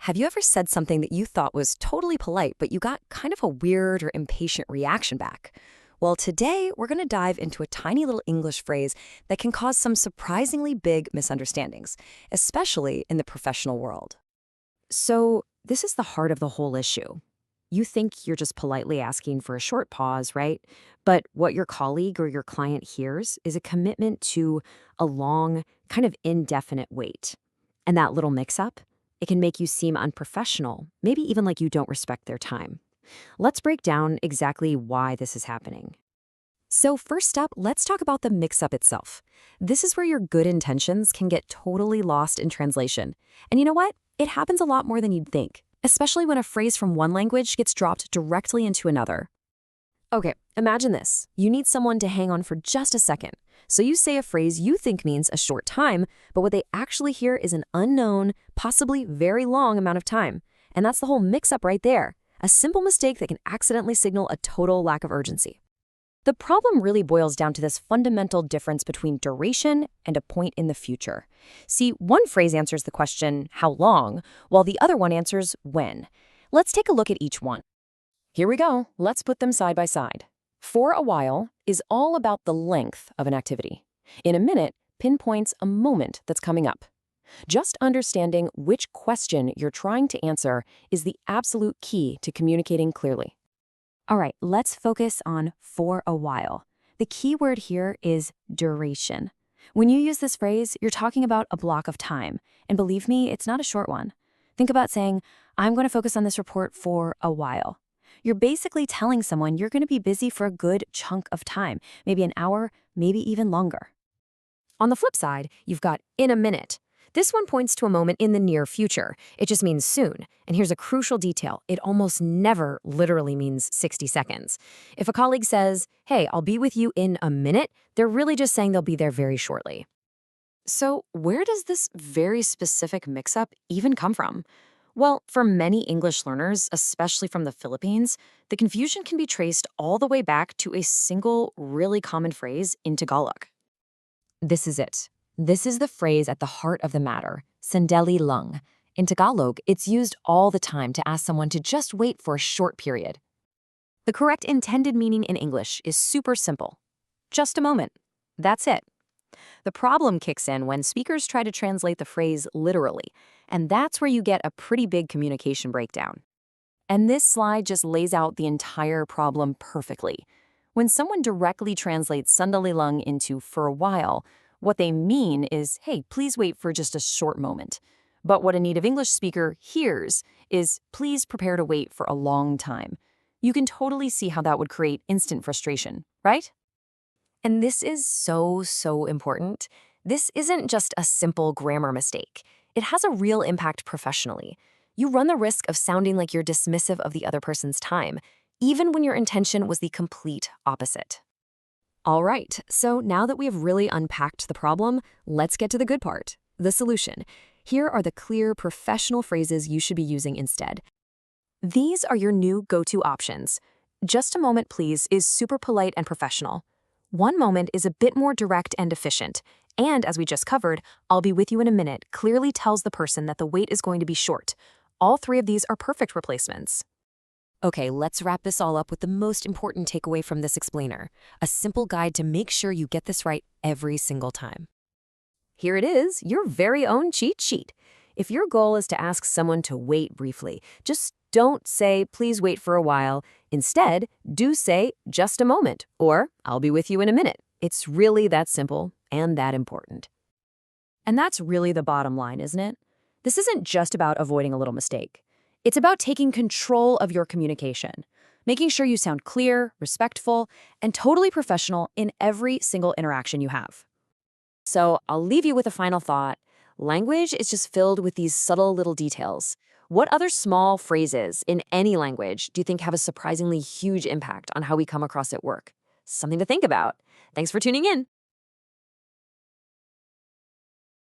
Have you ever said something that you thought was totally polite, but you got kind of a weird or impatient reaction back? Well, today we're going to dive into a tiny little English phrase that can cause some surprisingly big misunderstandings, especially in the professional world. So, this is the heart of the whole issue. You think you're just politely asking for a short pause, right? But what your colleague or your client hears is a commitment to a long, kind of indefinite wait. And that little mix-up, it can make you seem unprofessional, maybe even like you don't respect their time. Let's break down exactly why this is happening. So first up, let's talk about the mix-up itself. This is where your good intentions can get totally lost in translation. And you know what? It happens a lot more than you'd think, especially when a phrase from one language gets dropped directly into another. Okay, imagine this. You need someone to hang on for just a second. So you say a phrase you think means a short time, but what they actually hear is an unknown, possibly very long amount of time. And that's the whole mix-up right there. A simple mistake that can accidentally signal a total lack of urgency. The problem really boils down to this fundamental difference between duration and a point in the future. See, one phrase answers the question, how long, while the other one answers when. Let's take a look at each one. Here we go. Let's put them side by side. For a while is all about the length of an activity. In a minute pinpoints a moment that's coming up. Just understanding which question you're trying to answer is the absolute key to communicating clearly. All right, let's focus on for a while. The key word here is duration. When you use this phrase, you're talking about a block of time. And believe me, it's not a short one. Think about saying, I'm going to focus on this report for a while. You're basically telling someone you're going to be busy for a good chunk of time, maybe an hour, maybe even longer. On the flip side, you've got in a minute. This one points to a moment in the near future. It just means soon. And here's a crucial detail. It almost never literally means 60 seconds. If a colleague says, hey, I'll be with you in a minute, they're really just saying they'll be there very shortly. So where does this very specific mix-up even come from? Well, for many English learners, especially from the Philippines, the confusion can be traced all the way back to a single, really common phrase in Tagalog. This is it. This is the phrase at the heart of the matter, sandali lang. In Tagalog, it's used all the time to ask someone to just wait for a short period. The correct intended meaning in English is super simple. Just a moment. That's it. The problem kicks in when speakers try to translate the phrase literally, and that's where you get a pretty big communication breakdown. And this slide just lays out the entire problem perfectly. When someone directly translates sandali lang into for a while, what they mean is, hey, please wait for just a short moment. But what a native English speaker hears is, please prepare to wait for a long time. You can totally see how that would create instant frustration, right? And this is so important. This isn't just a simple grammar mistake. It has a real impact professionally. You run the risk of sounding like you're dismissive of the other person's time, even when your intention was the complete opposite. All right, so now that we have really unpacked the problem, let's get to the good part, the solution. Here are the clear professional phrases you should be using instead. These are your new go-to options. Just a moment, please, is super polite and professional. One moment is a bit more direct and efficient. And as we just covered, I'll be with you in a minute clearly tells the person that the wait is going to be short. All three of these are perfect replacements. Okay, let's wrap this all up with the most important takeaway from this explainer, a simple guide to make sure you get this right every single time. Here it is, your very own cheat sheet. If your goal is to ask someone to wait briefly, just don't say, please wait for a while. Instead, do say, just a moment, or I'll be with you in a minute. It's really that simple and that important. And that's really the bottom line, isn't it? This isn't just about avoiding a little mistake. It's about taking control of your communication, making sure you sound clear, respectful, and totally professional in every single interaction you have. So I'll leave you with a final thought. Language is just filled with these subtle little details. What other small phrases in any language do you think have a surprisingly huge impact on how we come across at work? Something to think about. Thanks for tuning in.